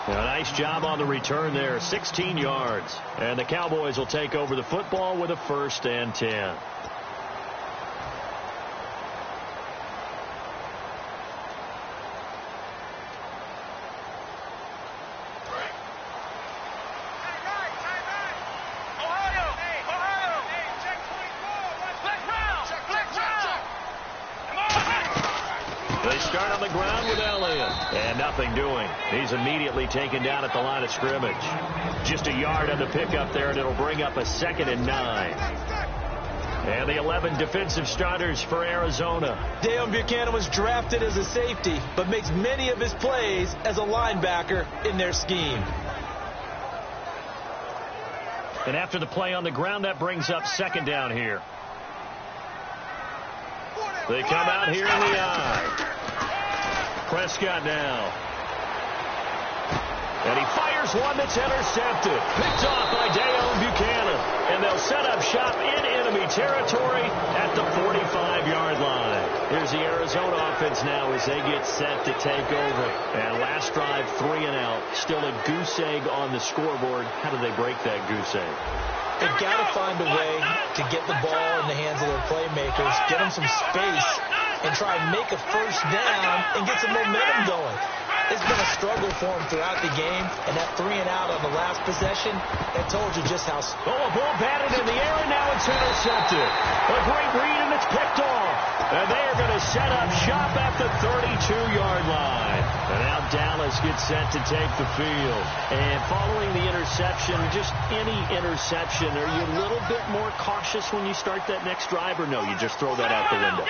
A nice job on the return there, 16 yards. And the Cowboys will take over the football with a 1st and 10. They start on the ground with Elliott. And nothing doing. He's immediately taken down at the line of scrimmage. Just a yard on the pickup there, and it'll bring up a 2nd and 9. And the 11 defensive starters for Arizona. Deon Buchanan was drafted as a safety, but makes many of his plays as a linebacker in their scheme. And after the play on the ground, that brings up 2nd down here. They come out here in the eye. Prescott now. And he fires one that's intercepted. Picked off by Deon Buchanan. And they'll set up shop in enemy territory at the 45-yard line. Here's the Arizona offense now as they get set to take over. And last drive, 3 and out. Still a goose egg on the scoreboard. How do they break that goose egg? They've got to find a way to get the ball in the hands of their playmakers, get them some space, and try and make a 1st down and get some momentum going. It's been a struggle for them throughout the game, and that 3 and out on the last possession, that told you just how... Oh, a ball batted in the air, and now it's intercepted. A great read, and it's picked off. And they are going to set up shop at the 32-yard line. And now Dallas gets set to take the field. And following the interception, just any interception, are you a little bit more cautious when you start that next drive, or no, you just throw that out the window?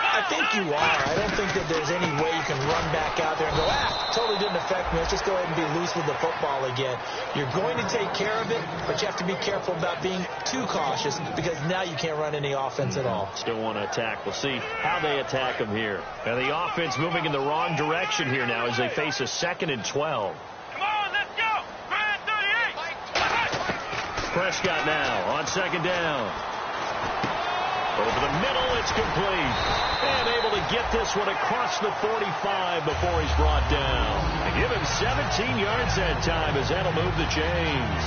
I think you are. I don't think that there's any way you can run back out there and go, totally didn't affect me. Let's just go ahead and be loose with the football again. You're going to take care of it, but you have to be careful about being too cautious because now you can't run any offense at all. Still want to attack. We'll see how they attack them here. And the offense moving in the wrong direction here now as they face a 2nd and 12. Come on, let's go. Brand 38. Prescott now on 2nd down. Over the middle, it's complete. And able to get this one across the 45 before he's brought down. I give him 17 yards that time as that'll move the chains.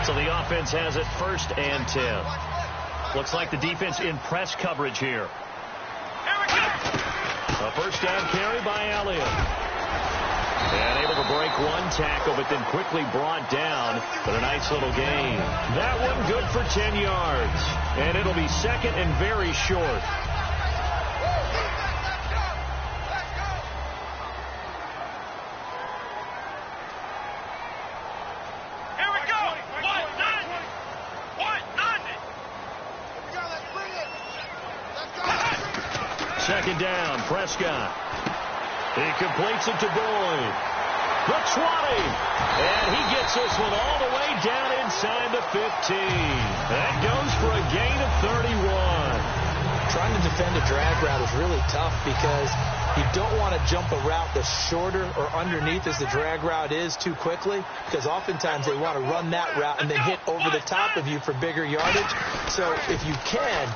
So the offense has it 1st and 10. Looks like the defense in press coverage here. A 1st down carry by Elliott. And able to break one tackle, but then quickly brought down for a nice little gain. That one good for 10 yards. And it'll be 2nd and very short. Here we go. 1-9. 2nd down, Prescott. He completes it to Boyd. The 20. And he gets this one all the way down inside the 15. That goes for a gain of 31. Trying to defend a drag route is really tough because you don't want to jump a route that's shorter or underneath as the drag route is too quickly, because oftentimes they want to run that route and then hit over the top of you for bigger yardage. So if you can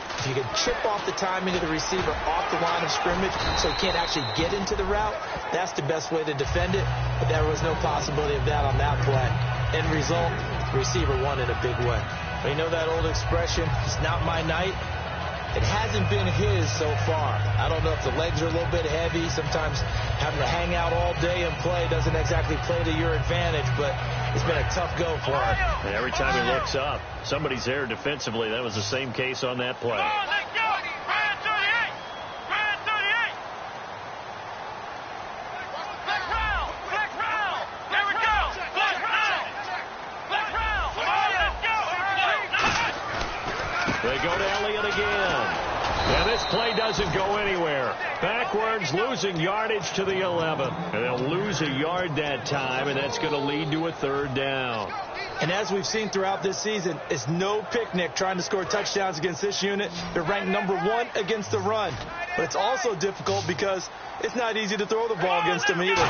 chip off the timing of the receiver off the line of scrimmage so he can't actually get into the route, that's the best way to defend it. But there was no possibility of that on that play. End result, the receiver won in a big way. But you know that old expression, it's not my night. It hasn't been his so far. I don't know if the legs are a little bit heavy. Sometimes having to hang out all day and play doesn't exactly play to your advantage, but it's been a tough go for him. And every time he looks up, somebody's there defensively. That was the same case on that play. Come on, let's go. Brand 38. Brand 38. Black round. Black round. Here we go. Black round. Black round. Come on, let's go. They go to Elliott again. And this play doesn't go anywhere. Backwards, losing yardage to the 11. And they'll lose a yard that time, and that's going to lead to a 3rd down. And as we've seen throughout this season, it's no picnic trying to score touchdowns against this unit. They're ranked number 1 against the run. But it's also difficult because it's not easy to throw the ball against them either.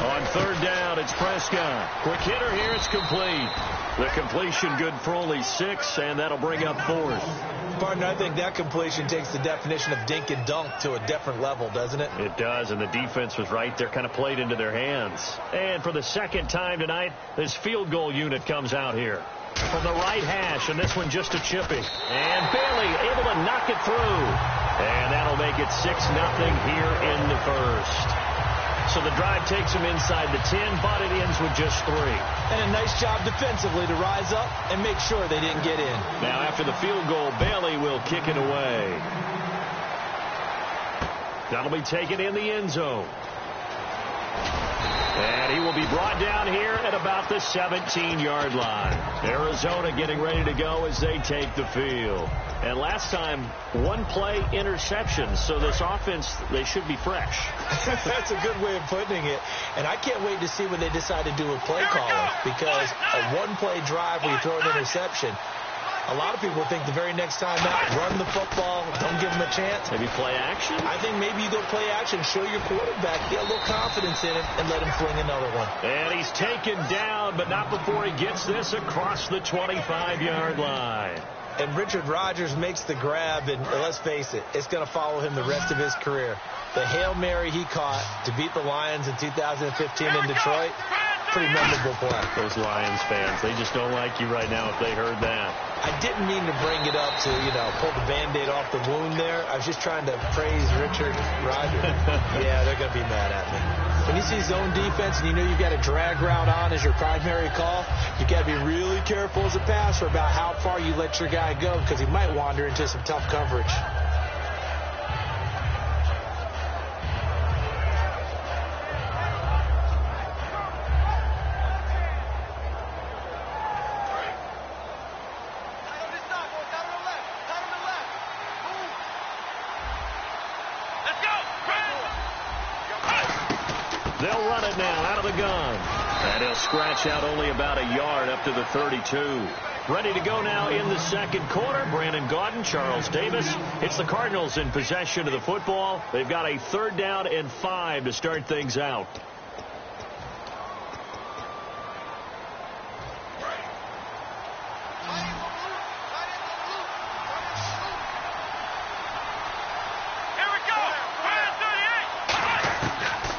On third down, it's Prescott. Quick hitter here, it's complete. The completion good for only 6, and that'll bring up 4th. Partner, I think that completion takes the definition of dink and dunk to a different level, doesn't it? It does, and the defense was right there, kind of played into their hands. And for the second time tonight, this field goal unit comes out here. From the right hash, and this one just a chippy. And Bailey able to knock it through. And that'll make it 6-0 here in the first. So the drive takes them inside the 10, but it ends with just 3. And a nice job defensively to rise up and make sure they didn't get in. Now after the field goal, Bailey will kick it away. That'll be taken in the end zone. And he will be brought down here at about the 17-yard line. Arizona getting ready to go as they take the field. And last time, 1-play interception. So this offense, they should be fresh. That's a good way of putting it. And I can't wait to see what they decide to do with play calling. Because a 1-play drive where you throw an interception, a lot of people think the very next time out, run the football, don't give them a chance. Maybe play action? I think maybe you go play action, show your quarterback, get a little confidence in it, and let him fling another one. And he's taken down, but not before he gets this across the 25-yard line. And Richard Rodgers makes the grab, and let's face it, it's going to follow him the rest of his career. The Hail Mary he caught to beat the Lions in 2015 in Detroit, pretty memorable play. Those Lions fans, they just don't like you right now if they heard that. I didn't mean to bring it up to, pull the Band-Aid off the wound there. I was just trying to praise Richard Rodgers. Yeah, they're going to be mad at me. When you see zone defense and you know you've got a drag route on as your primary call, you've got to be really careful as a passer about how far you let your guy go because he might wander into some tough coverage. They'll run it now out of the gun. And he'll scratch out only about a yard up to the 32. Ready to go now in the second quarter. Brandon Gaudin, Charles Davis. It's the Cardinals in possession of the football. They've got a 3rd down and 5 to start things out.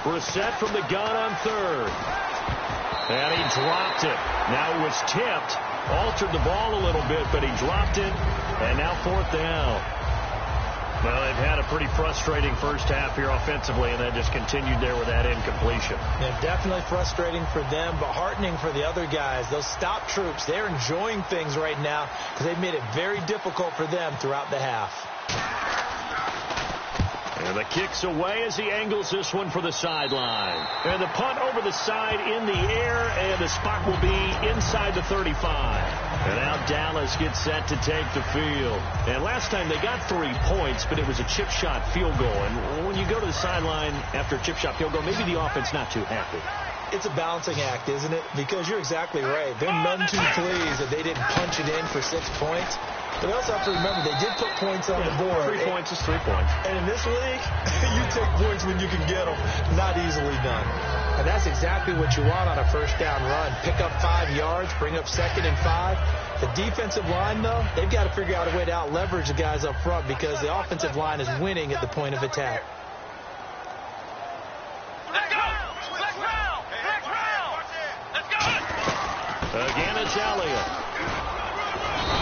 Brissett from the gun on 3rd. And he dropped it. Now it was tipped. Altered the ball a little bit, but he dropped it. And now 4th down. Well, they've had a pretty frustrating first half here offensively, and then just continued there with that incompletion. Yeah, definitely frustrating for them, but heartening for the other guys. Those stop troops, they're enjoying things right now because they've made it very difficult for them throughout the half. And the kick's away as he angles this one for the sideline. And the punt over the side in the air, and the spot will be inside the 35. And now Dallas gets set to take the field. And last time they got 3 points, but it was a chip shot field goal. And when you go to the sideline after a chip shot field goal, maybe the offense not too happy. It's a balancing act, isn't it? Because you're exactly right. They're none too pleased that they didn't punch it in for 6 points. But they also have to remember they did put points on the board. 3 points is 3 points. And in this league, you take points when you can get them. Not easily done. And that's exactly what you want on a first down run. Pick up 5 yards, bring up 2nd and 5. The defensive line, though, they've got to figure out a way to out-leverage the guys up front because the offensive line is winning at the point of attack. Let's go! Let's round! Let's round! Let's go! Again, it's Elliott.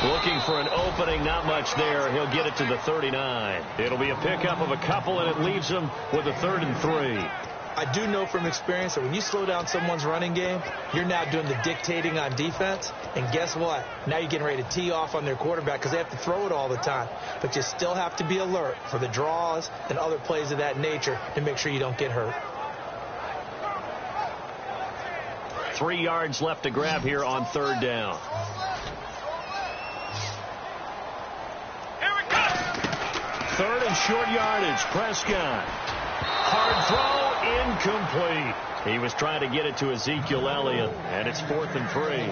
Looking for an opening, not much there. He'll get it to the 39. It'll be a pickup of a couple, and it leaves him with a 3rd and 3. I do know from experience that when you slow down someone's running game, you're now doing the dictating on defense. And guess what? Now you're getting ready to tee off on their quarterback because they have to throw it all the time. But you still have to be alert for the draws and other plays of that nature to make sure you don't get hurt. 3 yards left to grab here on 3rd down. Here we go! 3rd and short yardage. Prescott. Hard throw, incomplete. He was trying to get it to Ezekiel Elliott, and it's 4th and 3.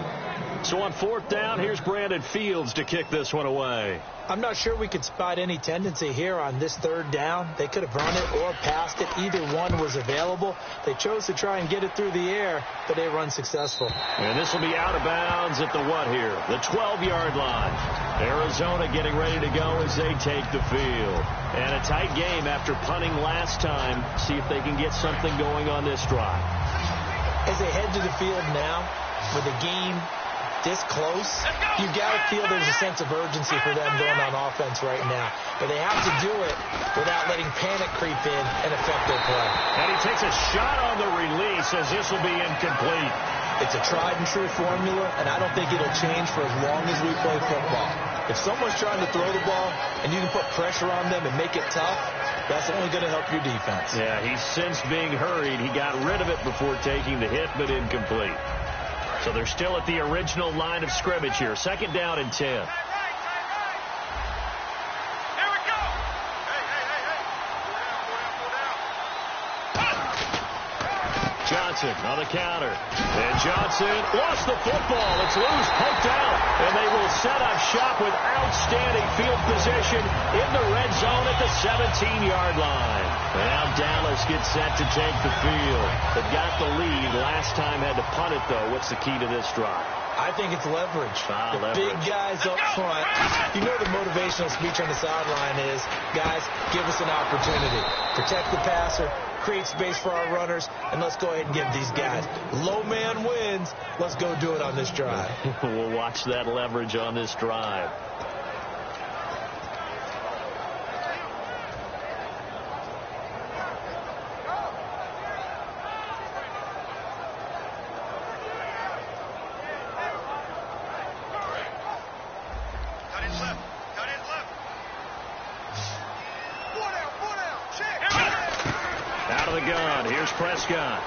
So on 4th down, here's Brandon Fields to kick this one away. I'm not sure we could spot any tendency here on this 3rd down. They could have run it or passed it. Either one was available. They chose to try and get it through the air, but they run successful. And this will be out of bounds at the what here? The 12-yard line. Arizona getting ready to go as they take the field. And a tight game after punting last time. See if they can get something going on this drive. As they head to the field now, with the game this close, you got to feel there's a sense of urgency for them going on offense right now. But they have to do it without letting panic creep in and affect their play. And he takes a shot on the release as this will be incomplete. It's a tried-and-true formula, and I don't think it'll change for as long as we play football. If someone's trying to throw the ball and you can put pressure on them and make it tough, that's only going to help your defense. Yeah, he's since being hurried. He got rid of it before taking the hit, but incomplete. So they're still at the original line of scrimmage here. 2nd down and 10. Here we go. Johnson on the counter. And Johnson lost the football. It's loose, poked out. And they will set up shop with outstanding field position in the red zone at the 17-yard line. Now Dallas gets set to take the field. They've got the lead. Last time had to punt it, though. What's the key to this drive? I think it's leverage. Leverage. Big guys up front. You know the motivational speech on the sideline is, guys, give us an opportunity. Protect the passer, create space for our runners, and let's go ahead and give these guys. Low man wins. Let's go do it on this drive. We'll watch that leverage on this drive. Out of the gun. Here's Prescott.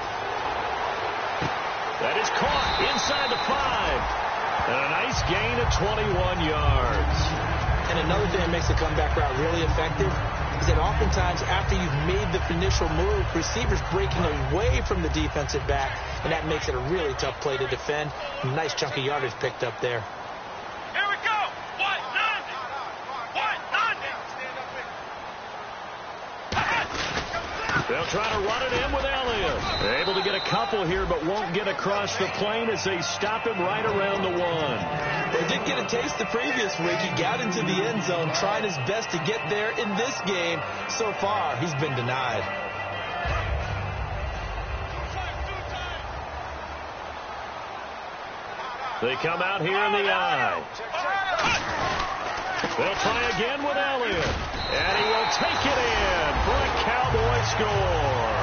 That is caught inside the 5. And a nice gain of 21 yards. And another thing that makes the comeback route really effective is that oftentimes after you've made the initial move, receivers breaking away from the defensive back, and that makes it a really tough play to defend. Nice chunk of yardage picked up there. Here we go. They'll try to run it in with Elliott. They're able to get a couple here, but won't get across the plane as they stop him right around the 1. They did get a taste the previous week. He got into the end zone, trying his best to get there in this game. So far, he's been denied. They come out here in the eye. They'll try again with Elliott. And he will take it in for a Cowboy score.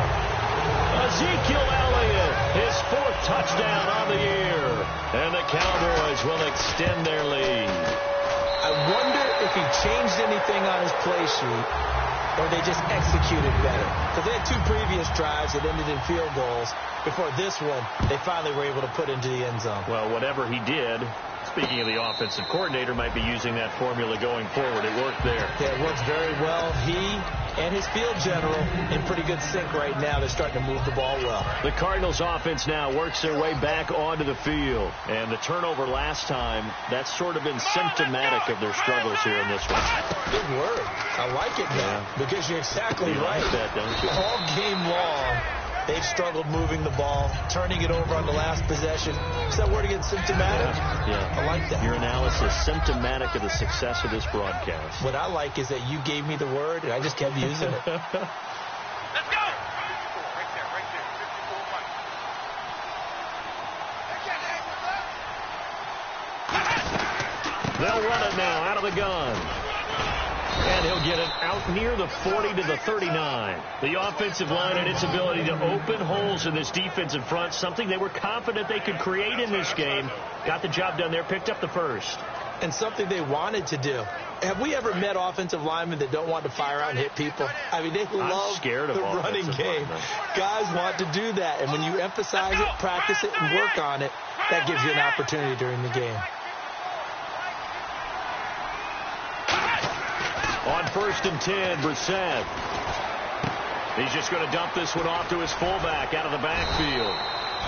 Ezekiel Elliott, his 4th touchdown on the year. And the Cowboys will extend their lead. I wonder if he changed anything on his play sheet or they just executed better. Because they had 2 previous drives that ended in field goals. Before this one, they finally were able to put into the end zone. Well, whatever he did, speaking of the offensive coordinator, might be using that formula going forward. It worked there. Yeah, it works very well. He and his field general in pretty good sync right now. They're starting to move the ball well. The Cardinals offense now works their way back onto the field. And the turnover last time, that's sort of been symptomatic of their struggles here in this one. Good word. I like it now because you're exactly right. Like that, don't you? All game long, they've struggled moving the ball, turning it over on the last possession. Is that word again, symptomatic? Yeah. I like that. Your analysis, symptomatic of the success of this broadcast. What I like is that you gave me the word, and I just kept using it. Let's go. Right there. 54-1. They'll run it now out of the gun. And he'll get it out near the 40 to the 39. The offensive line and its ability to open holes in this defensive front, something they were confident they could create in this game. Got the job done there, picked up the 1st. And something they wanted to do. Have we ever met offensive linemen that don't want to fire out and hit people? I mean, they love the running game. Guys want to do that. And when you emphasize it, practice it, and work on it, that gives you an opportunity during the game. On 1st and 10, Brissett. He's just going to dump this one off to his fullback out of the backfield.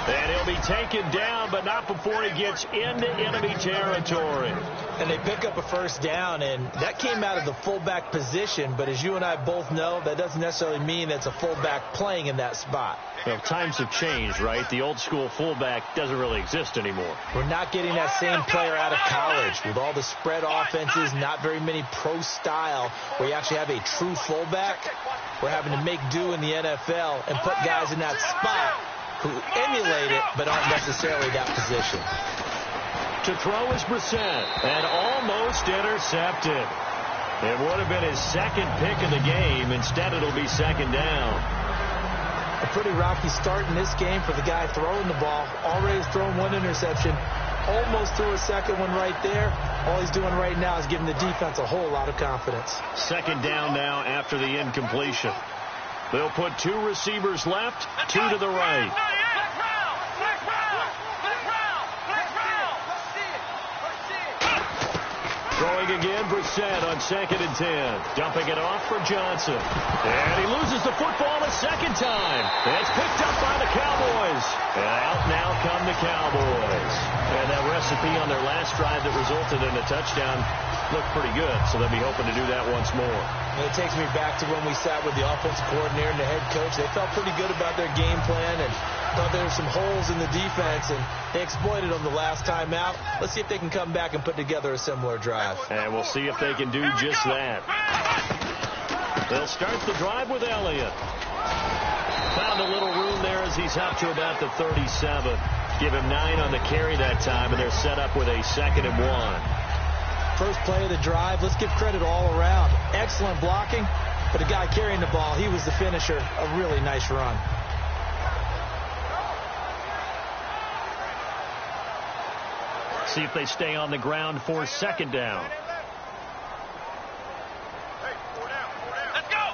And he'll be taken down, but not before he gets into enemy territory. And they pick up a first down, and that came out of the fullback position. But as you and I both know, that doesn't necessarily mean it's a fullback playing in that spot. Well, times have changed, right? The old school fullback doesn't really exist anymore. We're not getting that same player out of college. With all the spread offenses, not very many pro style where you actually have a true fullback. We're having to make do in the NFL and put guys in that spot who emulate it but aren't necessarily that position. To throw is Brissett, and almost intercepted. It would have been his second pick of the game. Instead, it'll be second down. A pretty rocky start in this game for the guy throwing the ball. Already has thrown one interception. Almost threw a second one right there. All he's doing right now is giving the defense a whole lot of confidence. Second down now after the incompletion. They'll put two receivers left, two to the right. Throwing again, Brissett on 2nd and 10. Dumping it off for Johnson. And he loses the football a second time. It's picked up by the Cowboys. And out now come the Cowboys. And that recipe on their last drive that resulted in a touchdown looked pretty good, so they'll be hoping to do that once more. And it takes me back to when we sat with the offensive coordinator and the head coach. They felt pretty good about their game plan and thought there were some holes in the defense, and they exploited them the last time out. Let's see if they can come back and put together a similar drive. And we'll see if they can do just that. They'll start the drive with Elliott. Found a little room there as he's up to about the 37. Give him 9 on the carry that time, and they're set up with a 2nd and 1. First play of the drive, let's give credit all around. Excellent blocking, but the guy carrying the ball, he was the finisher. A really nice run. See if they stay on the ground for second down. Let's go.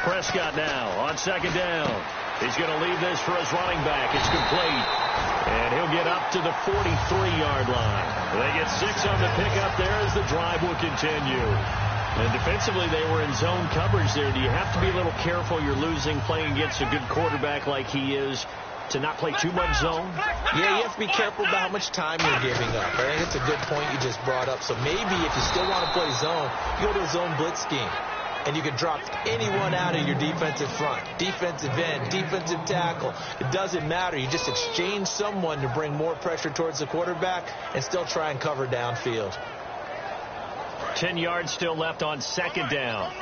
Prescott now on second down. He's going to leave this for his running back. It's complete. And he'll get up to the 43-yard line. They get 6 on the pickup there as the drive will continue. And defensively, they were in zone coverage there. Do you have to be a little careful? You're losing playing against a good quarterback like he is to not play too much zone? Yeah, you have to be careful about how much time you're giving up. I think it's a good point you just brought up. So maybe if you still want to play zone, you go to a zone blitz scheme. And you can drop anyone out of your defensive front, defensive end, defensive tackle. It doesn't matter. You just exchange someone to bring more pressure towards the quarterback and still try and cover downfield. 10 yards still left on second down. You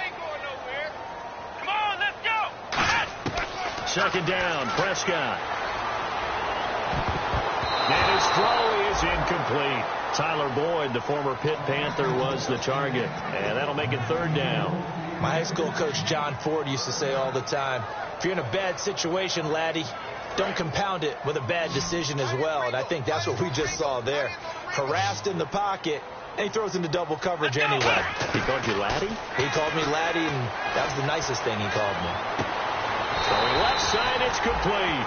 ain't going nowhere. Come on, let's go. Second down, Prescott. And his throw is incomplete. Tyler Boyd, the former Pitt Panther, was the target. And that'll make it third down. My high school coach, John Ford, used to say all the time, if you're in a bad situation, laddie, don't compound it with a bad decision as well. And I think that's what we just saw there. Harassed in the pocket, and he throws into double coverage anyway. He called you laddie? He called me laddie, and that was the nicest thing he called me. Throwing left side, it's complete.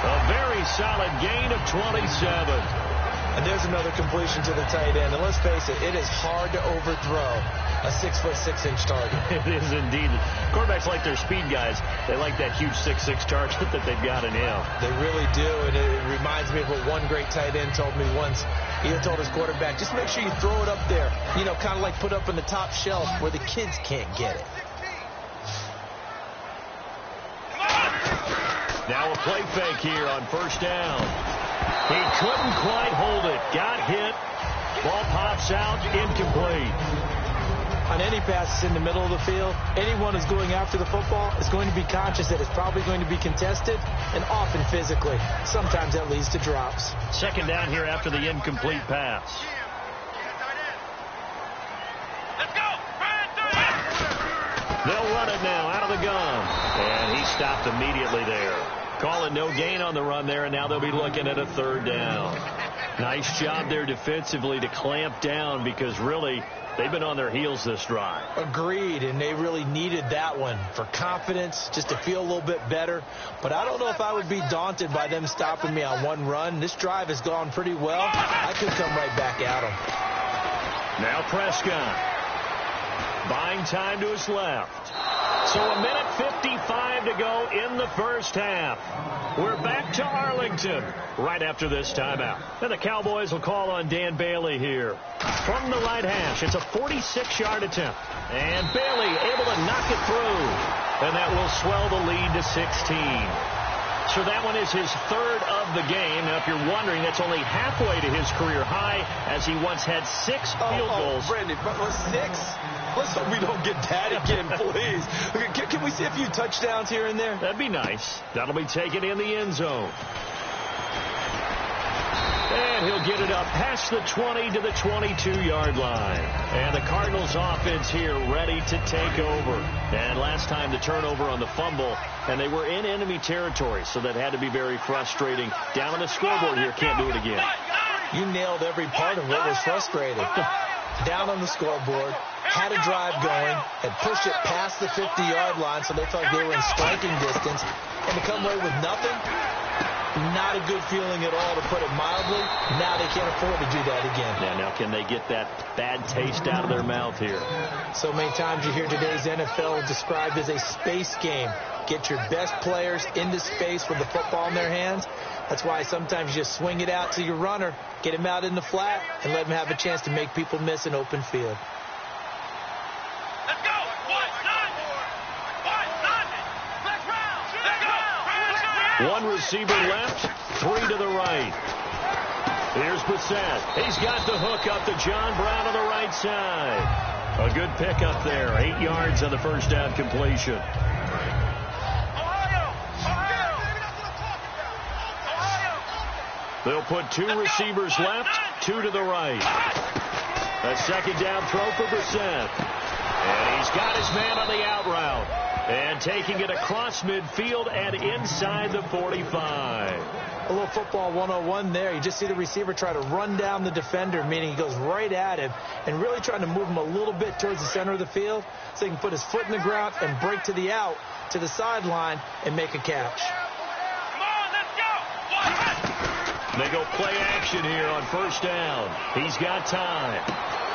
A very solid gain of 27. And there's another completion to the tight end. And let's face it, it is hard to overthrow a 6'6" target. It is indeed. Quarterbacks like their speed guys. They like that huge 6'6" target that they've got in him. They really do. And it reminds me of what one great tight end told me once. He told his quarterback, just make sure you throw it up there. You know, kind of like put up in the top shelf where the kids can't get it. Now a play fake here on first down. He couldn't quite hold it. Got hit. Ball pops out. Incomplete. On any passes in the middle of the field, anyone who's going after the football is going to be conscious that it's probably going to be contested and often physically. Sometimes that leads to drops. Second down here after the incomplete pass. Let's go. They'll run it now out of the gun. And he stopped immediately there. Calling no gain on the run there, and now they'll be looking at a third down. Nice job there defensively to clamp down because really they've been on their heels this drive. Agreed, and they really needed that one for confidence, just to feel a little bit better. But I don't know if I would be daunted by them stopping me on one run. This drive has gone pretty well. I could come right back at them. Now Prescott. Buying time to his left. So a minute 55 to go in the first half. We're back to Arlington right after this timeout. And the Cowboys will call on Dan Bailey here. From the right hash, it's a 46-yard attempt. And Bailey able to knock it through. And that will swell the lead to 16. So that one is his third of the game. Now, if you're wondering, that's only halfway to his career high, as he once had 6 field goals. Brandon, but 6? Let's hope we don't get that again, please. Can we see a few touchdowns here and there? That'd be nice. That'll be taken in the end zone. And he'll get it up past the 20 to the 22-yard line. And the Cardinals offense here ready to take over. And last time the turnover on the fumble, and they were in enemy territory, so that had to be very frustrating. Down on the scoreboard here, can't do it again. You nailed every part of what was frustrating. Down on the scoreboard, had a drive going, and pushed it past the 50-yard line, so they felt like they were in striking distance. And to come away with nothing, not a good feeling at all, to put it mildly. Now they can't afford to do that again. Yeah, now can they get that bad taste out of their mouth here? So many times you hear today's NFL described as a space game. Get your best players into space with the football in their hands. That's why sometimes you just swing it out to your runner, get him out in the flat, and let him have a chance to make people miss an open field. Let's go. One receiver left, 3 to the right. Here's Brissett. He's got the hook up to John Brown on the right side. A good pickup there. 8 yards on the first down completion. They'll put 2 receivers left, 2 to the right. A second down throw for Brissett. And he's got his man on the out route. And taking it across midfield and inside the 45. A little football 101 there. You just see the receiver try to run down the defender, meaning he goes right at him, and really trying to move him a little bit towards the center of the field so he can put his foot in the ground and break to the out, to the sideline, and make a catch. Come on, let's go. They go play action here on first down. He's got time.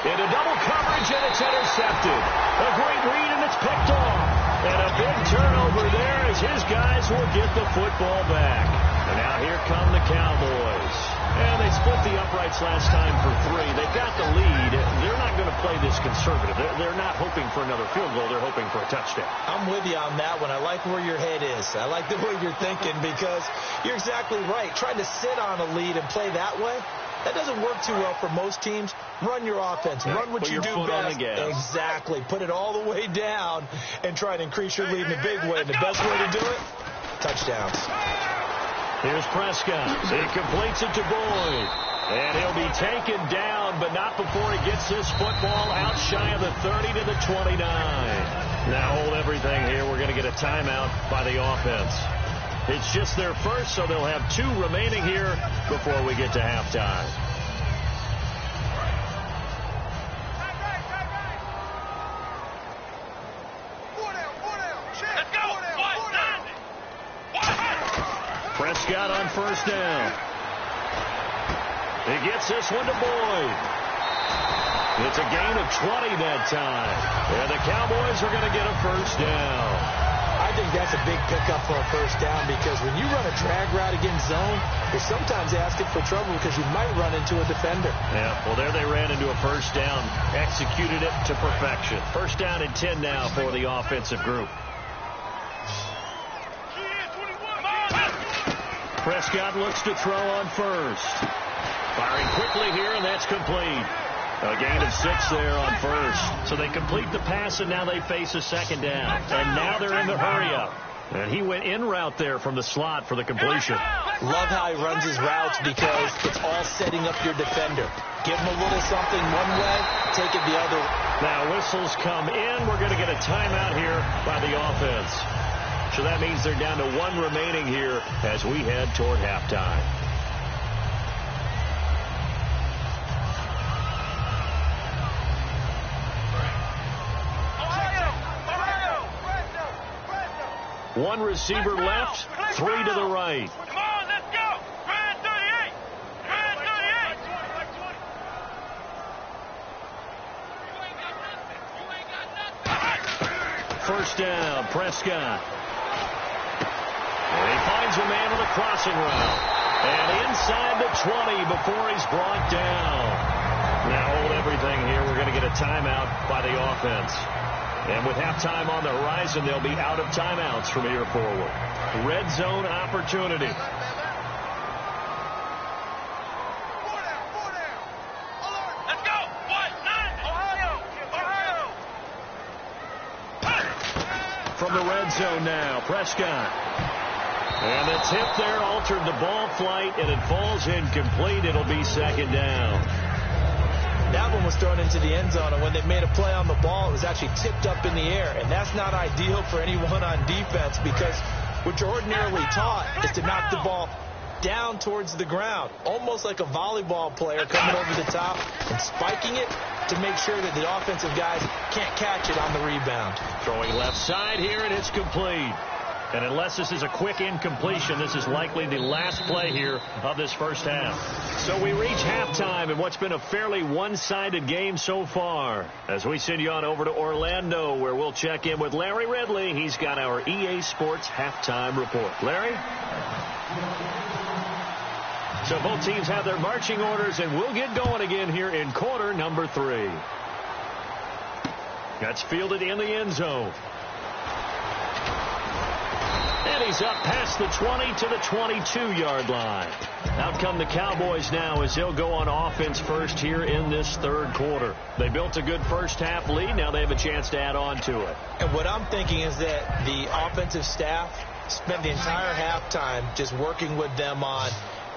Into double coverage, and it's intercepted. A great read, and it's picked off. And a big turnover there as his guys will get the football back. And now here come the Cowboys. And they split the uprights last time for 3. They've got the lead. They're not going to play this conservative. They're not hoping for another field goal. They're hoping for a touchdown. I'm with you on that one. I like where your head is. I like the way you're thinking, because you're exactly right. Trying to sit on a lead and play that way, that doesn't work too well for most teams. Run your offense. Run what you do best. Exactly. Put it all the way down and try to increase your lead in a big way. And the best way to do it, touchdowns. Here's Prescott. He completes it to Boyd. And he'll be taken down, but not before he gets this football out shy of the 30 to the 29. Now hold everything here. We're going to get a timeout by the offense. It's just their first, so they'll have 2 remaining here before we get to halftime. Prescott on first down. He gets this one to Boyd. It's a gain of 20 that time. And the Cowboys are going to get a first down. I think that's a big pickup for a first down, because when you run a drag route against zone, you're sometimes asking for trouble because you might run into a defender. Yeah, well, there they ran into a first down, executed it to perfection. First down and 10 now for the offensive group. Prescott looks to throw on first. Firing quickly here, and that's complete. A gain of 6 there on first. So they complete the pass, and now they face a second down. And now they're in the hurry-up. And he went in route there from the slot for the completion. Love how he runs his routes, because it's all setting up your defender. Give him a little something one way, take it the other. Now whistles come in. We're going to get a timeout here by the offense. So that means they're down to 1 remaining here as we head toward halftime. One receiver left, 3 to the right. Come on, let's go. Grand 38. Grand 38. first down. Prescott. And he finds a man with a crossing route. And inside the 20 before he's brought down. Now hold everything here. We're going to get a timeout by the offense. And with halftime on the horizon, they'll be out of timeouts from here forward. Red zone opportunity. Let's go. 1-9. Ohio. From the red zone now, Prescott. And the tip there altered the ball flight, and it falls incomplete. It'll be second down. That one was thrown into the end zone, and when they made a play on the ball, it was actually tipped up in the air. And that's not ideal for anyone on defense, because what you're ordinarily taught is to knock the ball down towards the ground, almost like a volleyball player coming over the top and spiking it to make sure that the offensive guys can't catch it on the rebound. Throwing left side here, and it's complete. And unless this is a quick incompletion, this is likely the last play here of this first half. So we reach halftime in what's been a fairly one-sided game so far. As we send you on over to Orlando, where we'll check in with Larry Ridley. He's got our EA Sports halftime report. Larry? So both teams have their marching orders, and we'll get going again here in quarter number 3. That's fielded in the end zone. And he's up past the 20 to the 22-yard line. Out come the Cowboys now as they'll go on offense first here in this third quarter. They built a good first half lead. Now they have a chance to add on to it. And what I'm thinking is that the offensive staff spent the entire halftime just working with them on,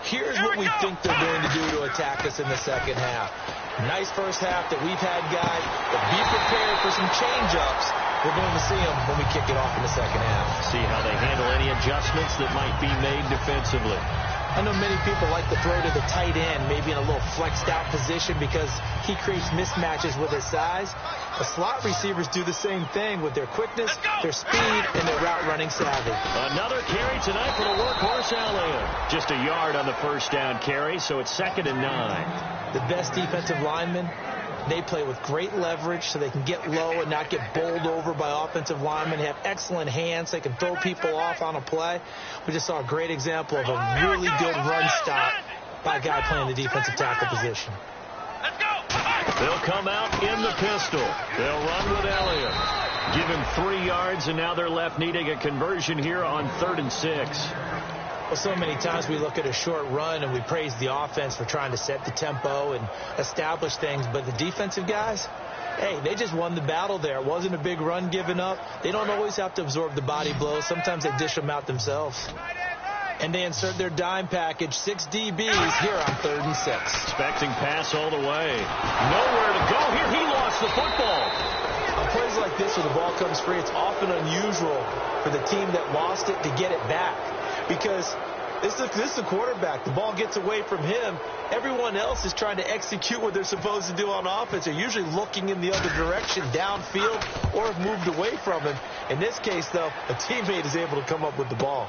here's what we think they're going to do to attack us in the second half. Nice first half that we've had, guys, but be prepared for some change-ups. We're going to see them when we kick it off in the second half. See how they handle any adjustments that might be made defensively. I know many people like to throw to the tight end, maybe in a little flexed out position because he creates mismatches with his size. The slot receivers do the same thing with their quickness, their speed, and their route running savvy. Another carry tonight for the workhorse Elliott. Just a yard on the first down carry, so it's 2nd and 9. The best defensive linemen, they play with great leverage so they can get low and not get bowled over by offensive linemen. They have excellent hands. They can throw people off on a play. We just saw a great example of a really good run stop by a guy playing the defensive tackle position. Let's go. They'll come out in the pistol. They'll run with Elliott. Give him 3 yards, and now they're left needing a conversion here on 3rd and 6. Well, so many times we look at a short run and we praise the offense for trying to set the tempo and establish things. But the defensive guys, hey, they just won the battle there. It wasn't a big run given up. They don't always have to absorb the body blows. Sometimes they dish them out themselves. And they insert their dime package, 6 DBs here on 3rd and 6. Expecting pass all the way. Nowhere to go here. He lost the football. On plays like this where the ball comes free, it's often unusual for the team that lost it to get it back. Because this is the quarterback. The ball gets away from him. Everyone else is trying to execute what they're supposed to do on offense. They're usually looking in the other direction, downfield, or have moved away from him. In this case, though, a teammate is able to come up with the ball.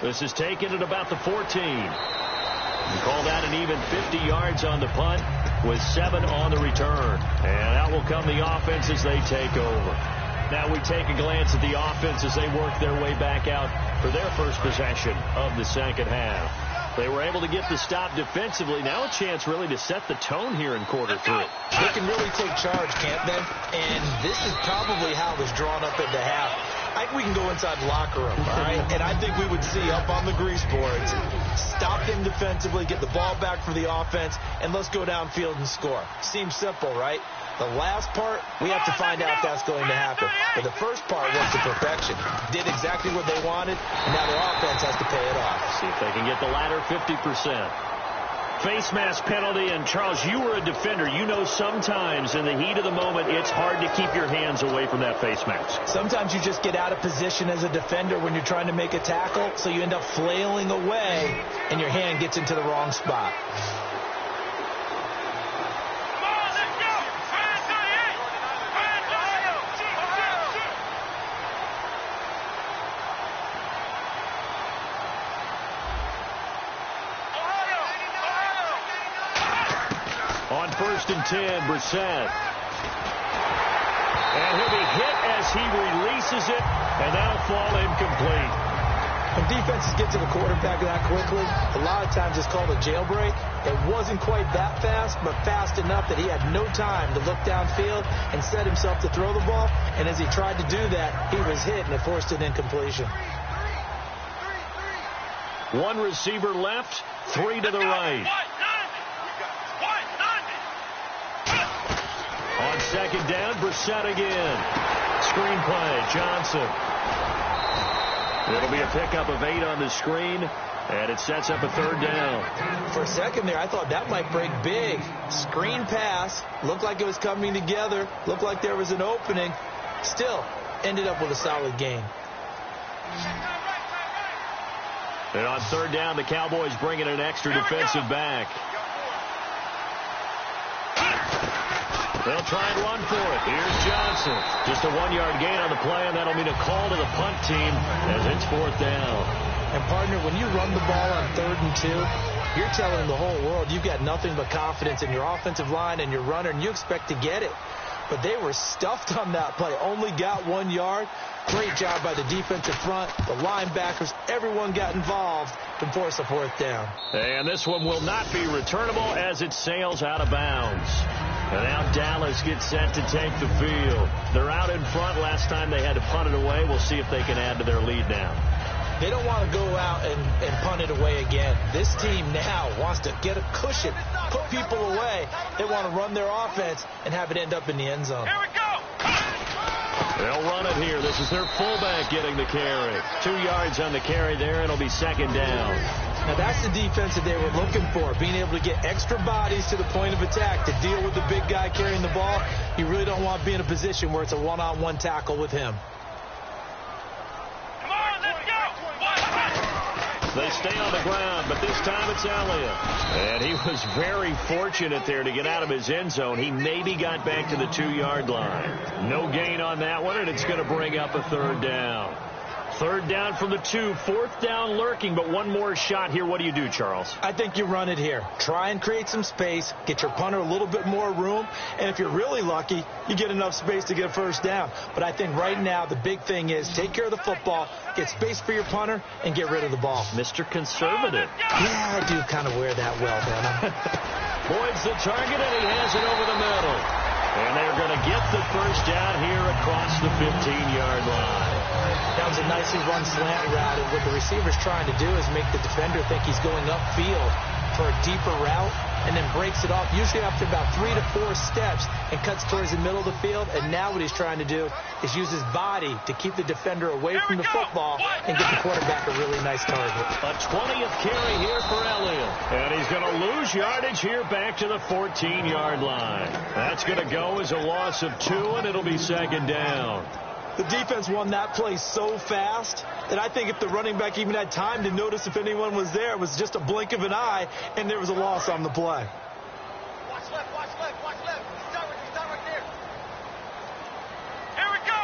This is taken at about the 14. You call that an even 50 yards on the punt with 7 on the return. And out will come the offense as they take over. Now we take a glance at the offense as they work their way back out for their first possession of the second half. They were able to get the stop defensively. Now a chance really to set the tone here in quarter 3. They can really take charge, can't they? And this is probably how it was drawn up at the half. I think we can go inside the locker room, all right? And I think we would see up on the grease boards, stop them defensively, get the ball back for the offense, and let's go downfield and score. Seems simple, right? The last part, we have to find out if that's going to happen. But the first part was to perfection. Did exactly what they wanted, and now their offense has to pay it off. See if they can get the latter 50%. Face mask penalty, and Charles, you were a defender. You know sometimes in the heat of the moment, it's hard to keep your hands away from that face mask. Sometimes you just get out of position as a defender when you're trying to make a tackle, so you end up flailing away, and your hand gets into the wrong spot. On 1st and 10, Brissett. And he'll be hit as He releases it, and that'll fall incomplete. When defenses get to the quarterback that quickly, a lot of times it's called a jailbreak. It wasn't quite that fast, but fast enough that he had no time to look downfield and set himself to throw the ball. And as he tried to do that, he was hit, and it forced an incompletion. One receiver left, 3 to the right. On second down, Brissett again. Screenplay, Johnson. It'll be a pickup of 8 on the screen, and it sets up a 3rd down. For a second there, I thought that might break big. Screen pass, looked like it was coming together, looked like there was an opening. Still, ended up with a solid gain. And on 3rd down, the Cowboys bring in an extra defensive back. They'll try and run for it. Here's Johnson. Just a 1-yard gain on the play, and that'll mean a call to the punt team as it's 4th down. And, partner, when you run the ball on 3rd and 2, you're telling the whole world you've got nothing but confidence in your offensive line and your runner, and you expect to get it. But they were stuffed on that play. Only got 1 yard. Great job by the defensive front, the linebackers. Everyone got involved to force a 4th down. And this one will not be returnable as it sails out of bounds. And now Dallas gets set to take the field. They're out in front. Last time they had to punt it away. We'll see if they can add to their lead now. They don't want to go out and punt it away again. This team now wants to get a cushion, put people away. They want to run their offense and have it end up in the end zone. Here we go. They'll run it here. This is their fullback getting the carry. 2 yards on the carry there, and it'll be 2nd down. Now, that's the defense that they were looking for, being able to get extra bodies to the point of attack to deal with the big guy carrying the ball. You really don't want to be in a position where it's a one-on-one tackle with him. Come on, let's go. They stay on the ground, but this time it's Elliott. And he was very fortunate there to get out of his end zone. He maybe got back to the 2-yard line. No gain on that one, and it's going to bring up a 3rd down. 3rd down from the 2, 4th down lurking, but one more shot here. What do you do, Charles? I think you run it here. Try and create some space, get your punter a little bit more room, and if you're really lucky, you get enough space to get a 1st down. But I think right now the big thing is take care of the football, get space for your punter, and get rid of the ball. Mr. Conservative. Yeah, I do kind of wear that well, man. Boyd's the target, and he has it over the middle. And they're going to get the 1st down here across the 15-yard line. That was a nicely run slant route, and what the receiver's trying to do is make the defender think he's going upfield for a deeper route, and then breaks it off, usually after about 3 to 4 steps, and cuts towards the middle of the field. And now what he's trying to do is use his body to keep the defender away from the football and get the quarterback a really nice target. A 20th carry here for Elliott. And he's going to lose yardage here back to the 14-yard line. That's going to go as a loss of 2, and it'll be 2nd down. The defense won that play so fast that I think if the running back even had time to notice if anyone was there, it was just a blink of an eye, and there was a loss on the play. Watch left, watch left, watch left. Start right there. Here we go.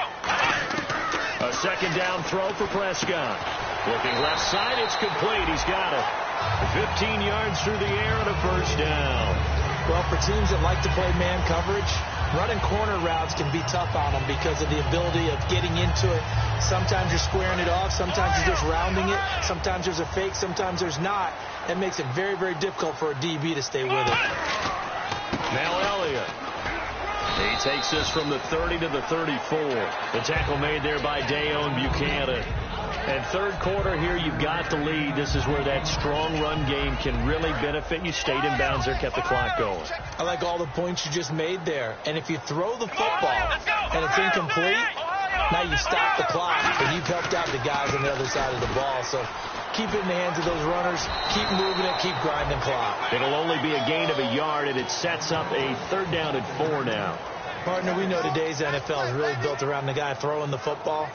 A 2nd down throw for Prescott. Looking left side, it's complete. He's got it. 15 yards through the air and a 1st down. Well, for teams that like to play man coverage, running corner routes can be tough on them because of the ability of getting into it. Sometimes you're squaring it off. Sometimes you're just rounding it. Sometimes there's a fake. Sometimes there's not. That makes it very, very difficult for a DB to stay with it. Now Elliott. He takes this from the 30 to the 34. The tackle made there by Deon Buchanan. And 3rd quarter here, you've got the lead. This is where that strong run game can really benefit you. Stayed in bounds there, kept the clock going. I like all the points you just made there. And if you throw the football and it's incomplete, now you stop the clock, and you've helped out the guys on the other side of the ball. So keep it in the hands of those runners. Keep moving it. Keep grinding clock. It'll only be a gain of a yard, and it sets up a 3rd down at 4 now. Partner, we know today's NFL is really built around the guy throwing the football.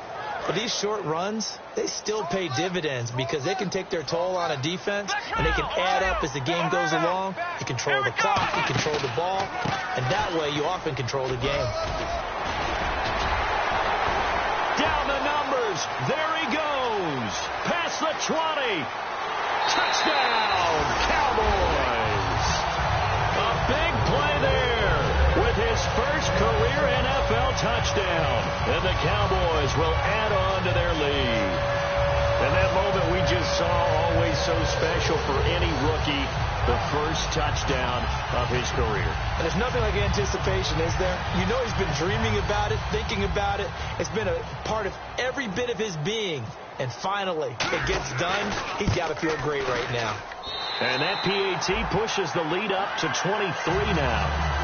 But these short runs, they still pay dividends because they can take their toll on a defense, and they can add up as the game goes along. You control the clock, you control the ball, and that way you often control the game. Down the numbers. There he goes. Past the 20. Touchdown, Cowboys. A big play there with his first career NFL touchdown, and the Cowboys will add on to their lead. And that moment we just saw, always so special for any rookie, the first touchdown of his career. And there's nothing like anticipation, is there? You know he's been dreaming about it, thinking about it. It's been a part of every bit of his being. And finally, it gets done. He's got to feel great right now. And that PAT pushes the lead up to 23 now.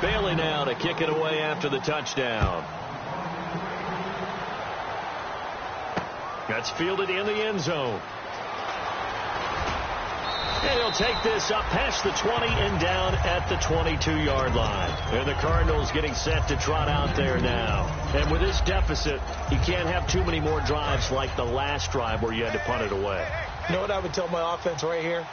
Bailey now to kick it away after the touchdown. That's fielded in the end zone. And he'll take this up past the 20 and down at the 22-yard line. And the Cardinals getting set to trot out there now. And with this deficit, you can't have too many more drives like the last drive where you had to punt it away. You know what I would tell my offense right here?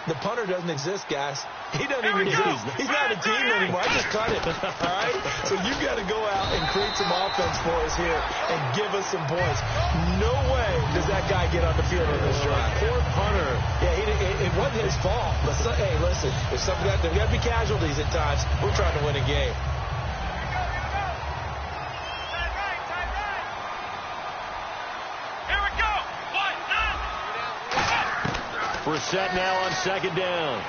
The punter doesn't exist, guys. He doesn't even exist. He's not a team anymore. I just cut it. All right? So you got to go out and create some offense for us here and give us some points. No way does that guy get on the field on this drive. Poor punter. Yeah, it wasn't his fault. But hey, listen, there's got to be casualties at times. We're trying to win a game. Brissett now on second down.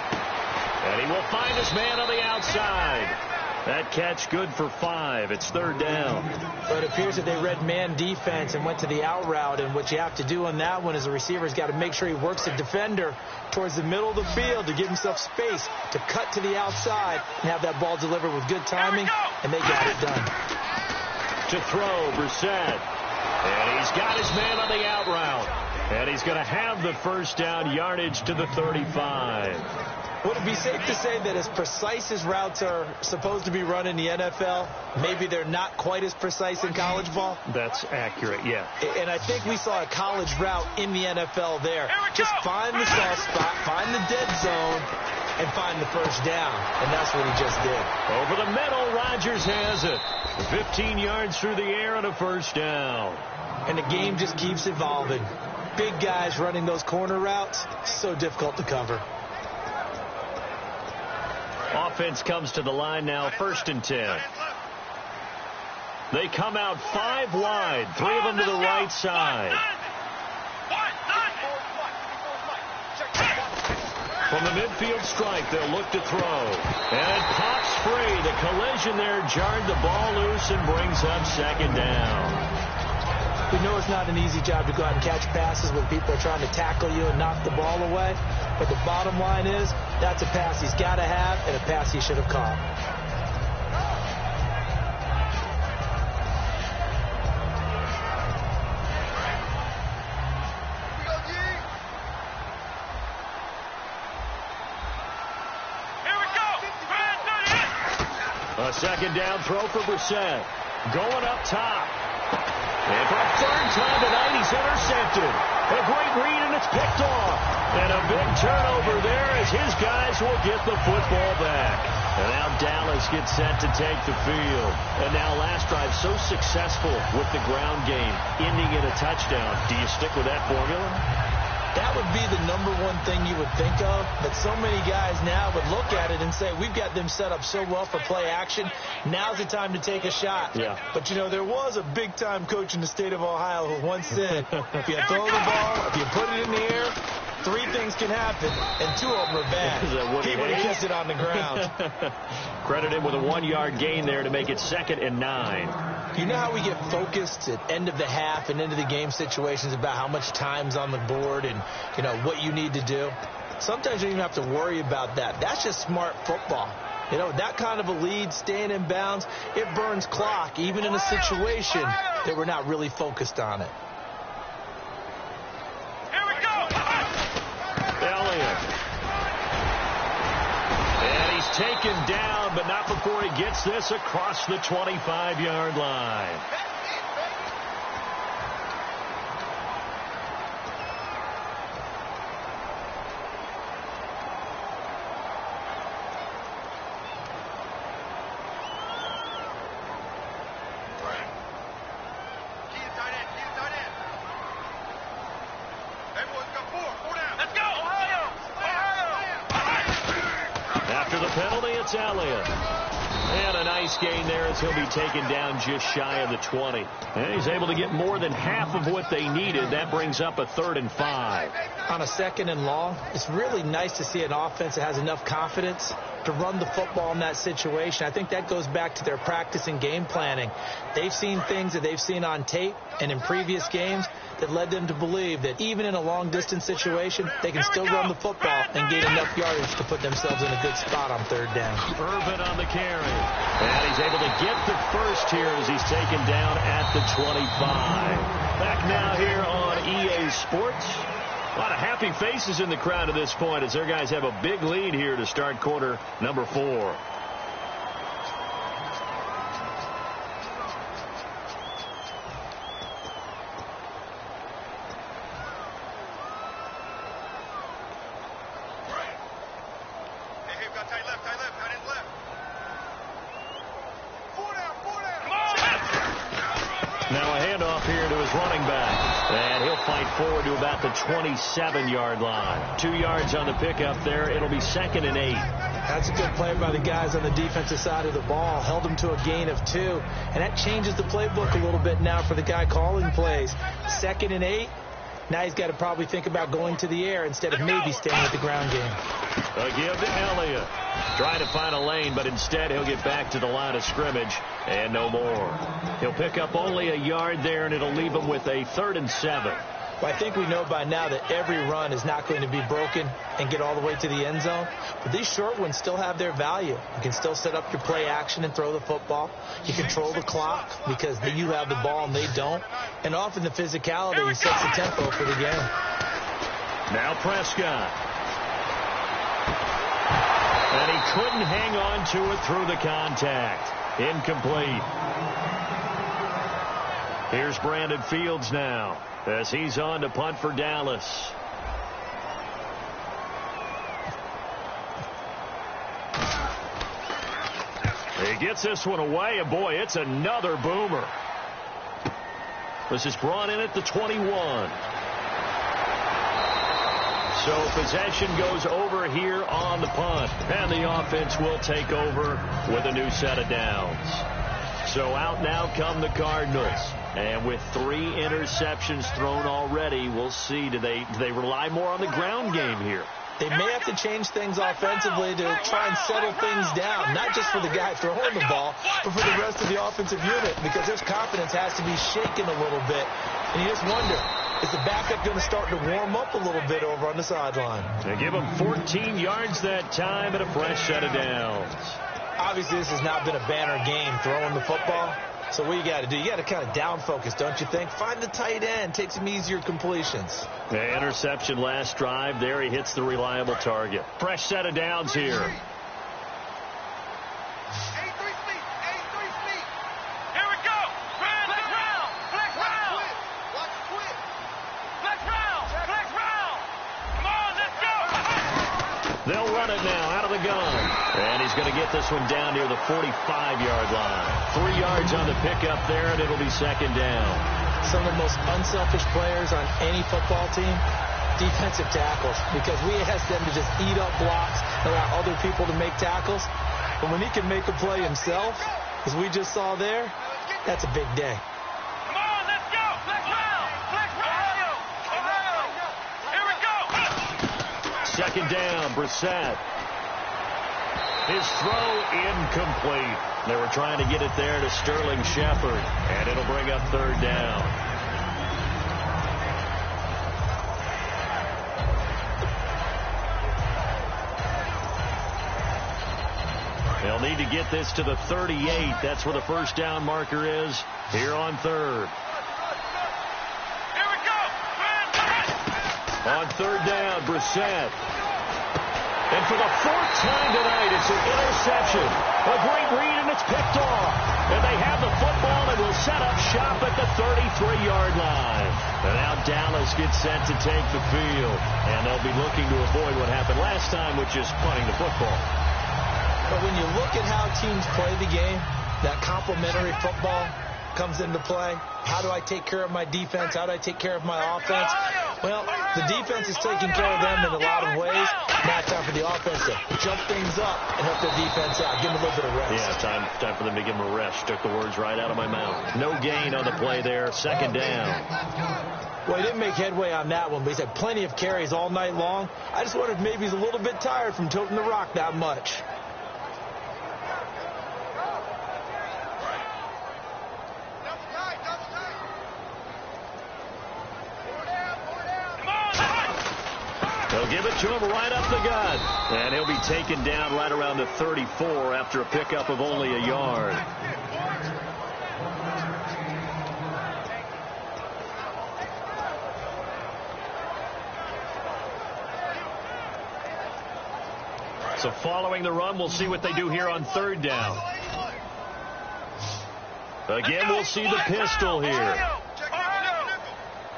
And he will find his man on the outside. That catch good for 5. It's third down. But it appears that they read man defense and went to the out route. And what you have to do on that one is the receiver's got to make sure he works the defender towards the middle of the field to give himself space to cut to the outside and have that ball delivered with good timing. And they got it done. To throw, Brissett. And he's got his man on the out route. And he's going to have the first down, yardage to the 35. Would it be safe to say that as precise as routes are supposed to be run in the NFL, maybe they're not quite as precise in college ball? That's accurate, yeah. And I think we saw a college route in the NFL there. Just find the soft spot, find the dead zone, and find the first down. And that's what he just did. Over the middle, Rodgers has it. 15 yards through the air and a first down. And the game just keeps evolving. Big guys running those corner routes, so difficult to cover. Offense comes to the line now, 1st and 10. They come out 5 wide, 3 of them to the right side. From the midfield stripe, they'll look to throw. And it pops free. The collision there jarred the ball loose and brings up second down. We know it's not an easy job to go out and catch passes when people are trying to tackle you and knock the ball away. But the bottom line is, that's a pass he's got to have and a pass he should have caught. A second down throw for Brissett. Going up top. And for a third time tonight, he's intercepted. A great read, and it's picked off. And a big turnover there as his guys will get the football back. And now Dallas gets set to take the field. And now last drive so successful with the ground game, ending in a touchdown. Do you stick with that formula? That would be the number one thing you would think of, but so many guys now would look at it and say, we've got them set up so well for play action. Now's the time to take a shot. Yeah. But, you know, there was a big-time coach in the state of Ohio who once said, if you throw the ball, if you put it in the air, 3 things can happen, and 2 of them are bad. He would have kissed it on the ground. Credit him with a 1-yard gain there to make it 2nd and 9. You know how we get focused at end of the half and into the game situations about how much time's on the board and, you know, what you need to do? Sometimes you don't even have to worry about that. That's just smart football. You know, that kind of a lead, staying in bounds, it burns clock, even in a situation that we're not really focused on it. Here we go. Elliott. And he's taken down, but not before he gets this across the 25-yard line. After the penalty, It's Elliott. And a nice gain there as he'll be taken down just shy of the 20. And he's able to get more than half of what they needed. That brings up a 3rd and 5. On a 2nd and long, it's really nice to see an offense that has enough confidence to run the football in that situation. I think that goes back to their practice and game planning. They've seen things that they've seen on tape and in previous games that led them to believe that even in a long-distance situation, they can still run the football and gain enough yardage to put themselves in a good spot on 3rd down. Irvin on the carry. And he's able to get the first here as he's taken down at the 25. Back now here on EA Sports. A lot of happy faces in the crowd at this point as their guys have a big lead here to start quarter number 4. Now a handoff here to his running back. And he'll fight forward to about the 27-yard line. 2 yards on the pickup there. It'll be 2nd and 8. That's a good play by the guys on the defensive side of the ball. Held him to a gain of 2. And that changes the playbook a little bit now for the guy calling plays. 2nd and 8. Now he's got to probably think about going to the air instead of maybe staying with the ground game. A give to Elliott. Trying to find a lane, but instead he'll get back to the line of scrimmage and no more. He'll pick up only a yard there, and it'll leave him with a 3rd and 7. Well, I think we know by now that every run is not going to be broken and get all the way to the end zone. But these short ones still have their value. You can still set up your play action and throw the football. You control the clock because you have the ball and they don't. And often the physicality sets the tempo for the game. Now Prescott. And he couldn't hang on to it through the contact. Incomplete. Here's Brandon Fields now as he's on to punt for Dallas. He gets this one away, and boy, it's another boomer. This is brought in at the 21. So possession goes over here on the punt, and the offense will take over with a new set of downs. So out now come the Cardinals. And with 3 interceptions thrown already, we'll see. Do they rely more on the ground game here? They may have to change things offensively to try and settle things down, not just for the guy throwing the ball, but for the rest of the offensive unit, because his confidence has to be shaken a little bit. And you just wonder, is the backup going to start to warm up a little bit over on the sideline? They give him 14 yards that time and a fresh set of downs. Obviously, this has not been a banner game throwing the football. So what you got to do, you got to kind of down focus, don't you think? Find the tight end, take some easier completions. The interception last drive. There he hits the reliable target. Fresh set of downs here. They'll run it now out of the gun. And he's going to get this one down near the 45-yard line. 3 yards on the pickup there, and it'll be 2nd down. Some of the most unselfish players on any football team, defensive tackles, because we ask them to just eat up blocks and allow other people to make tackles. But when he can make a play himself, as we just saw there, that's a big day. 2nd down, Brissett. His throw incomplete. They were trying to get it there to Sterling Shepard, and it'll bring up 3rd down. They'll need to get this to the 38. That's where the first down marker is here on 3rd. On 3rd down, Brissett. And for the 4th time tonight, it's an interception. A great read, and it's picked off. And they have the football and will set up shop at the 33-yard line. And now Dallas gets set to take the field. And they'll be looking to avoid what happened last time, which is punting the football. But when you look at how teams play the game, that complementary football comes into play. How do I take care of my defense? How do I take care of my offense? Well, the defense is taking care of them in a lot of ways. Now time for the offense to jump things up and help their defense out. Give them a little bit of rest. Yeah, time for them to give them a rest. Took the words right out of my mouth. No gain on the play there. Second down. Well, he didn't make headway on that one, but he's had plenty of carries all night long. I just wondered if maybe he's a little bit tired from toting the rock that much. They'll give it to him right up the gut. And he'll be taken down right around the 34 after a pickup of only a yard. So following the run, we'll see what they do here on third down. Again, we'll see the pistol here.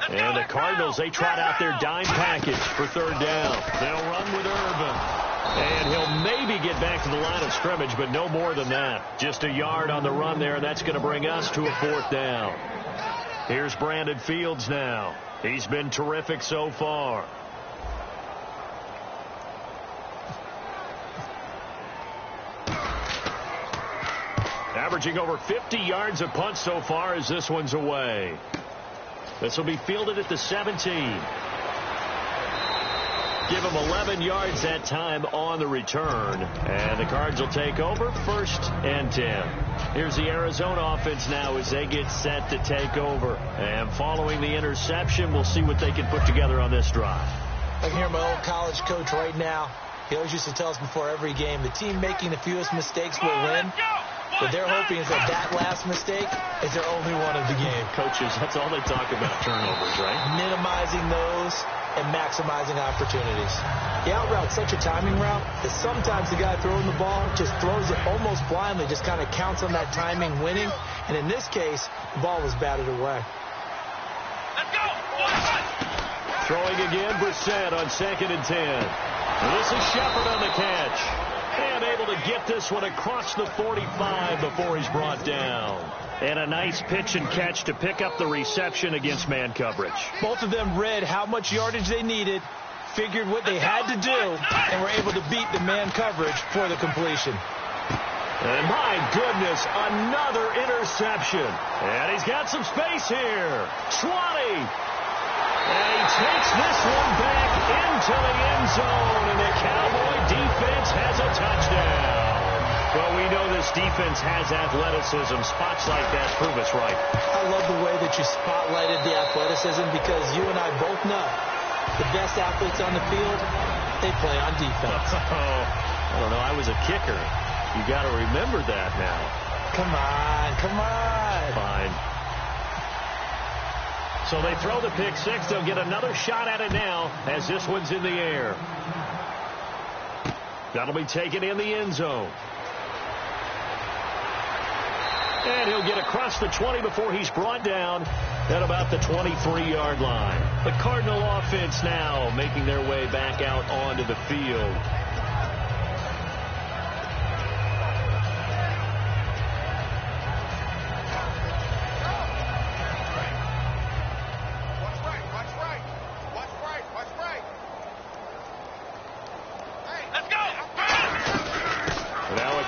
And the Cardinals, they trot out their dime package for third down. They'll run with Irvin. And he'll maybe get back to the line of scrimmage, but no more than that. Just a yard on the run there, and that's going to bring us to a fourth down. Here's Brandon Fields now. He's been terrific so far. Averaging over 50 yards a punt so far as this one's away. This will be fielded at the 17. Give him 11 yards that time on the return. And the Cards will take over, 1st and 10. Here's the Arizona offense now as they get set to take over. And following the interception, we'll see what they can put together on this drive. I can hear my old college coach right now. He always used to tell us before every game, the team making the fewest mistakes will win. What they're hoping is that last mistake is their only one of the game. Coaches, that's all they talk about, turnovers, right? Minimizing those and maximizing opportunities. The out route's such a timing route that sometimes the guy throwing the ball just throws it almost blindly, just kind of counts on that timing winning. And in this case, the ball was batted away. Let's go. Throwing again, Brissett on 2nd and 10. This is Shepard on the catch. And able to get this one across the 45 before he's brought down. And a nice pitch and catch to pick up the reception against man coverage. Both of them read how much yardage they needed, figured what they had to do, and were able to beat the man coverage for the completion. And my goodness, another interception. And he's got some space here. 20. And he takes this one back into the end zone, and the Cowboy defense has a touchdown. Well, we know this defense has athleticism. Spots like that prove us right. I love the way that you spotlighted the athleticism because you and I both know the best athletes on the field, they play on defense. I don't know. I was a kicker. You got to remember that now. Come on, come on. Fine. So they throw the pick six. They'll get another shot at it now as this one's in the air. That'll be taken in the end zone. And he'll get across the 20 before he's brought down at about the 23-yard line. The Cardinal offense now making their way back out onto the field.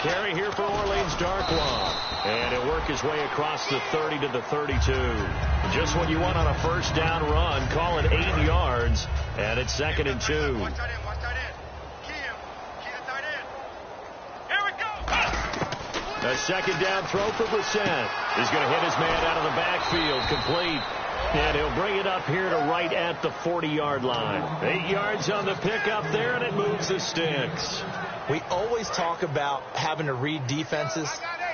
Carry here for Orleans Darkwa. And he'll work his way across the 30 to the 32. Just what you want on a first down run. Call it 8 yards. And it's 2nd and 2. Watch that in. Key the tight end. Here we go. A second down throw for Brissett. He's going to hit his man out of the backfield. Complete. And he'll bring it up here to right at the 40-yard line. 8 yards on the pickup there, and it moves the sticks. We always talk about having to read defenses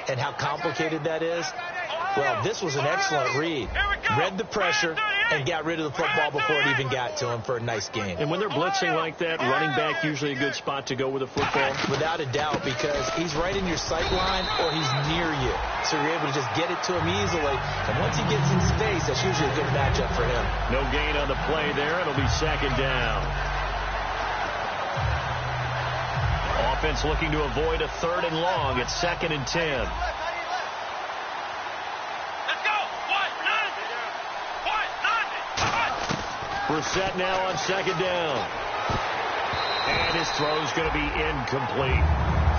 and how complicated that is. Well, this was an excellent read. Read the pressure and got rid of the football before it even got to him for a nice game. And when they're blitzing like that, running back usually a good spot to go with a football? Without a doubt, because he's right in your sight line or he's near you. So you're able to just get it to him easily. And once he gets in space, that's usually a good matchup for him. No gain on the play there. It'll be second down. Offense looking to avoid a 3rd and long. It's 2nd and 10. Let's go. What? Brissett now on second down. And his throw's going to be incomplete.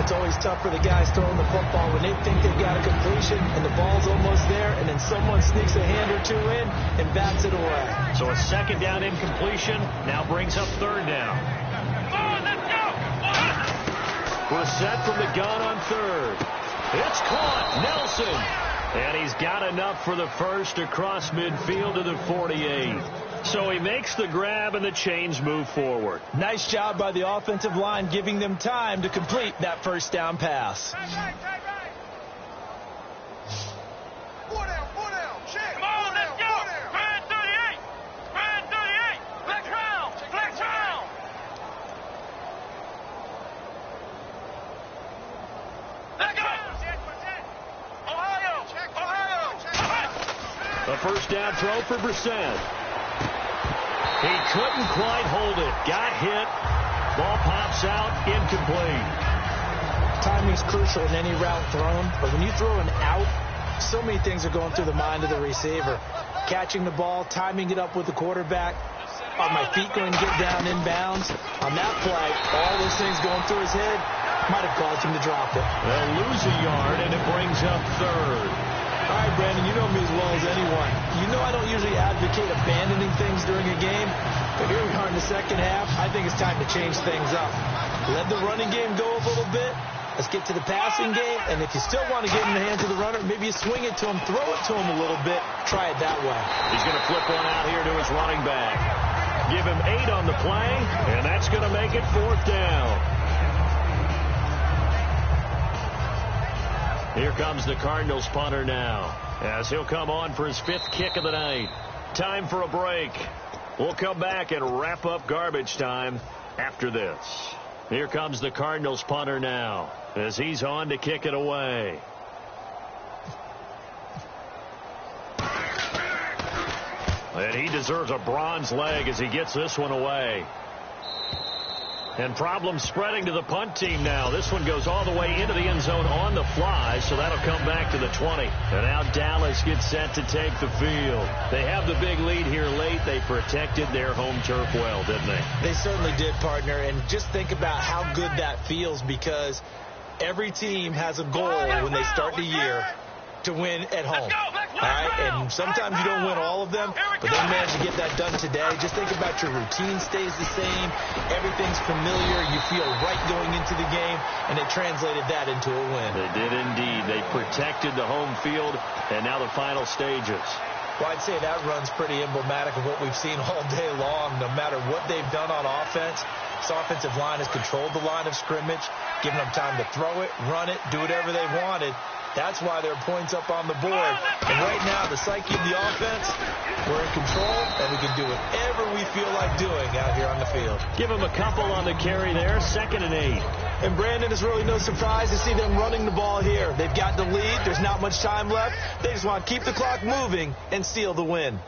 It's always tough for the guys throwing the football when they think they've got a completion and the ball's almost there, and then someone sneaks a hand or two in and bats it away. So a second down incompletion now brings up third down. Let's go! Brissett from the gun on third. It's caught. Nelson. And he's got enough for the first across midfield to the 48. So he makes the grab and the chains move forward. Nice job by the offensive line giving them time to complete that first down pass. Right. Four down. Check. Come on, let's go. Red 38. Flex round. Let's go. Ohio. A first down throw for Brissett. He couldn't quite hold it. Got hit. Ball pops out. Incomplete. Timing's crucial in any route thrown, but when you throw an out, so many things are going through the mind of the receiver. Catching the ball, timing it up with the quarterback. Are my feet going to get down inbounds? On that play, all those things going through his head might have caused him to drop it. They'll lose a yard, and it brings up third. All right, Brandon, you know me as well as anyone. You know I don't usually advocate abandoning things during a game, but here we are in the second half. I think it's time to change things up. Let the running game go a little bit. Let's get to the passing game, and if you still want to get in the hands of the runner, maybe you swing it to him, throw it to him a little bit, try it that way. He's going to flip one out here to his running back. Give him 8 on the play, and that's going to make it fourth down. Here comes the Cardinals punter now, as he'll come on for his 5th kick of the night. Time for a break. We'll come back and wrap up garbage time after this. Here comes the Cardinals punter now, as he's on to kick it away. And he deserves a bronze leg as he gets this one away. And problems spreading to the punt team now. This one goes all the way into the end zone on the fly, so that'll come back to the 20. And now Dallas gets set to take the field. They have the big lead here late. They protected their home turf well, didn't they? They certainly did, partner. And just think about how good that feels, because every team has a goal when they start the year to win at home. All right, and sometimes you don't win all of them, but they managed to get that done today. Just think about your routine stays the same. Everything's familiar. You feel right going into the game, and they translated that into a win. They did indeed. They protected the home field, and now the final stages. Well, I'd say that run's pretty emblematic of what we've seen all day long. No matter what they've done on offense, this offensive line has controlled the line of scrimmage, given them time to throw it, run it, do whatever they wanted. That's why there are points up on the board. And right now, the psyche of the offense, we're in control, and we can do whatever we feel like doing out here on the field. Give him a couple on the carry there, 2nd and 8. And, Brandon, it's really no surprise to see them running the ball here. They've got the lead. There's not much time left. They just want to keep the clock moving and seal the win.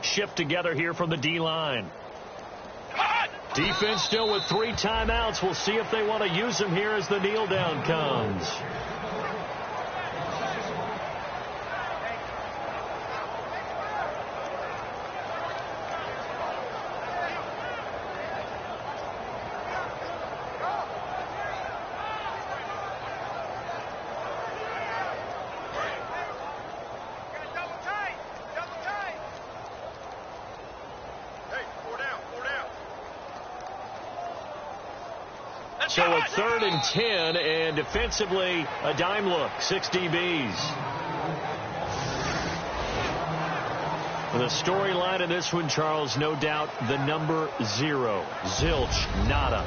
Shift together here from the D-line. Defense still with 3 timeouts. We'll see if they want to use them here as the kneel down comes. So a 3rd and 10, and defensively a dime look, 6 DBs. The storyline in this one, Charles, no doubt the number 0, zilch, nada.